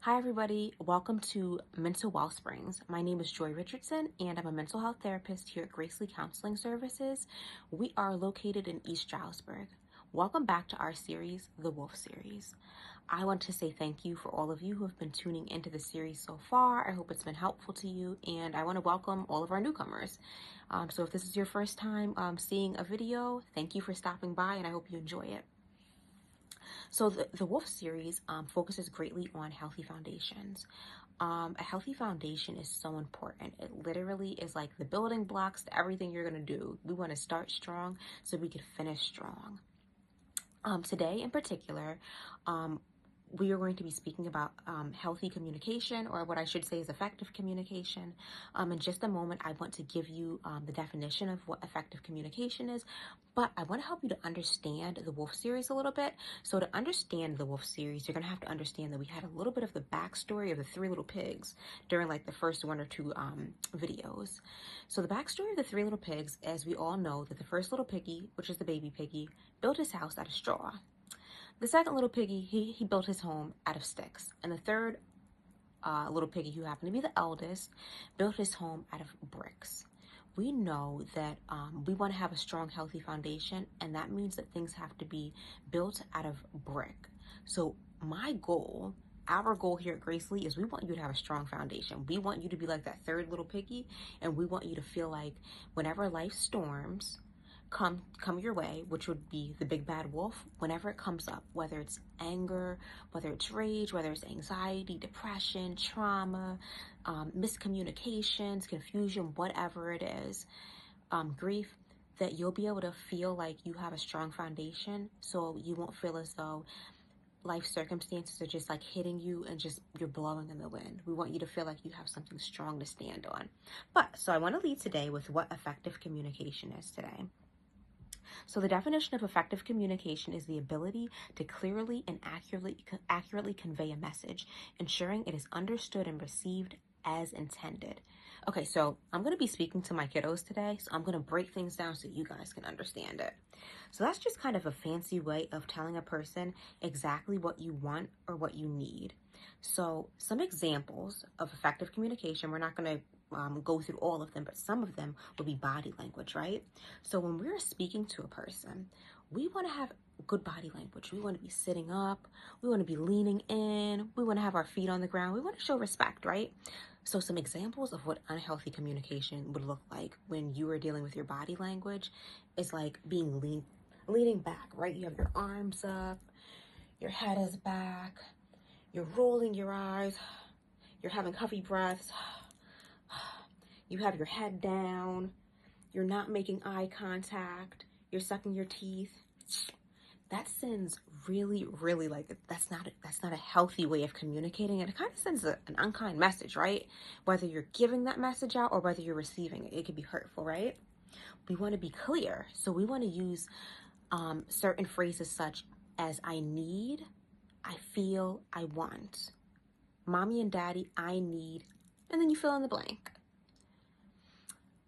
Hi, everybody. Welcome to Mental Wellsprings. My name is Joy Richardson, and I'm a mental health therapist here at Gracely Counseling Services. We are located in East Stroudsburg. Welcome back to our series, The Wolf Series. I want to say thank you for all of you who have been tuning into the series so far. I hope it's been helpful to you, and I want to welcome all of our newcomers. So if this is your first time seeing a video, thank you for stopping by, and I hope you enjoy it. So the Wolf series focuses greatly on healthy foundations. A healthy foundation is so important. It literally is like the building blocks to everything you're going to do. We want to start strong so we can finish strong. Today in particular, we are going to be speaking about healthy communication, or what I should say is effective communication. In just a moment, I want to give you the definition of what effective communication is, but I want to help you to understand the Wolf series a little bit. So to understand the Wolf series, you're going to have to understand that we had a little bit of the backstory of the Three Little Pigs during like the first one or two videos. So the backstory of the Three Little Pigs, as we all know, that the first little piggy, which is the baby piggy, built his house out of straw. The second little piggy, he built his home out of sticks. And the third little piggy, who happened to be the eldest, built his home out of bricks. We know that we want to have a strong, healthy foundation, and that means that things have to be built out of brick. So my goal, our goal here at Gracely, is we want you to have a strong foundation. We want you to be like that third little piggy, and we want you to feel like whenever life storms come your way, which would be the big bad wolf, whenever it comes up, whether it's anger, whether it's rage, whether it's anxiety, depression, trauma, miscommunications, confusion, whatever it is, grief, that you'll be able to feel like you have a strong foundation, so you won't feel as though life circumstances are just like hitting you and just you're blowing in the wind. We want you to feel like you have something strong to stand on. So I want to lead today with what effective communication is today. So the definition of effective communication is the ability to clearly and accurately convey a message, ensuring it is understood and received as intended. Okay, so I'm going to be speaking to my kiddos today, so I'm going to break things down so you guys can understand it. So that's just kind of a fancy way of telling a person exactly what you want or what you need. So some examples of effective communication, we're not going to go through all of them, but some of them would be body language, right? So when we're speaking to a person, we want to have good body language. We want to be sitting up. We want to be leaning in. We want to have our feet on the ground. We want to show respect, right? So some examples of what unhealthy communication would look like when you are dealing with your body language is like being leaning back, right? You have your arms up, your head is back, you're rolling your eyes, you're having heavy breaths, you have your head down, you're not making eye contact, you're sucking your teeth. That sends really, really like, that's not a healthy way of communicating. And it kind of sends an unkind message, right? Whether you're giving that message out or whether you're receiving it, it could be hurtful, right? We want to be clear. So we want to use certain phrases such as I need, I feel, I want. Mommy and daddy, I need, and then you fill in the blank.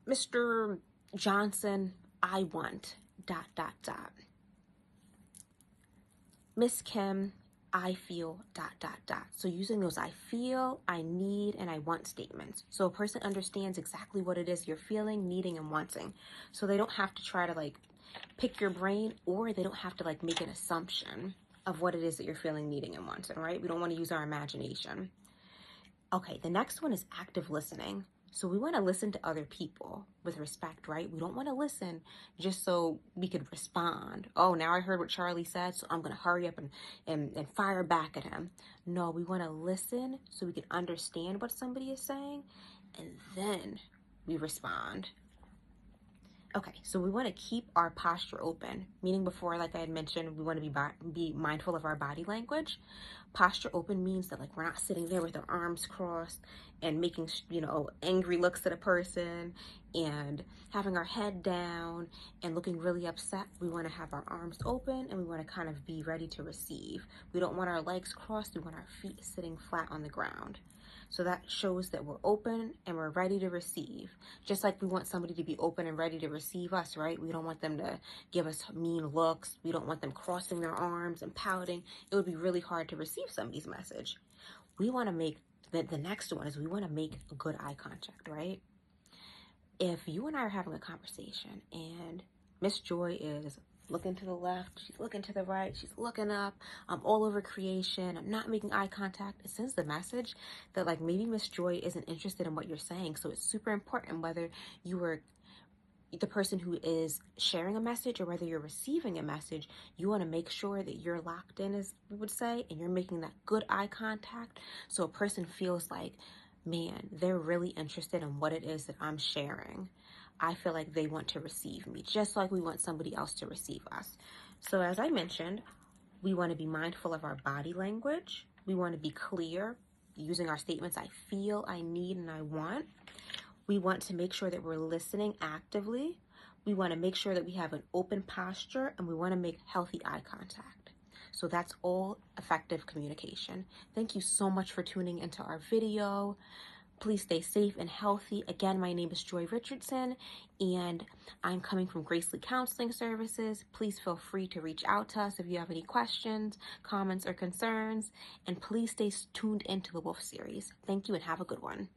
Mr. Johnson, I want, ... Miss Kim, I feel, ... So using those I feel, I need, and I want statements. So a person understands exactly what it is you're feeling, needing, and wanting. So they don't have to try to like pick your brain, or they don't have to like make an assumption of what it is that you're feeling, needing, and wanting, right? We don't want to use our imagination. Okay, the next one is active listening. So we want to listen to other people with respect, right? We don't want to listen just so we could respond. Oh, now I heard what Charlie said, so I'm going to hurry up and fire back at him. No, we want to listen so we can understand what somebody is saying, and then we respond. Okay, so we want to keep our posture open, meaning before, like I had mentioned, we want to be mindful of our body language. Posture open means that like we're not sitting there with our arms crossed and making, angry looks at a person and having our head down and looking really upset. We want to have our arms open and we want to kind of be ready to receive. We don't want our legs crossed. We want our feet sitting flat on the ground. So that shows that we're open and we're ready to receive. Just like we want somebody to be open and ready to receive us, right? We don't want them to give us mean looks. We don't want them crossing their arms and pouting. It would be really hard to receive somebody's message. We want to make, the next one is we want to make good eye contact, right? If you and I are having a conversation and Miss Joy is looking to the left, she's looking to the right, she's looking up, I'm all over creation, I'm not making eye contact, it sends the message that like maybe Miss Joy isn't interested in what you're saying. So it's super important whether you are the person who is sharing a message or whether you're receiving a message, you want to make sure that you're locked in, as we would say, and you're making that good eye contact so a person feels like, man, they're really interested in what it is that I'm sharing. I feel like they want to receive me, just like we want somebody else to receive us. So as I mentioned, we want to be mindful of our body language. We want to be clear using our statements, I feel, I need, and I want. We want to make sure that we're listening actively. We want to make sure that we have an open posture, and we want to make healthy eye contact. So that's all effective communication. Thank you so much for tuning into our video. Please stay safe and healthy. Again, my name is Joy Richardson, and I'm coming from Gracely Counseling Services. Please feel free to reach out to us if you have any questions, comments, or concerns. And please stay tuned into the Wolf series. Thank you and have a good one.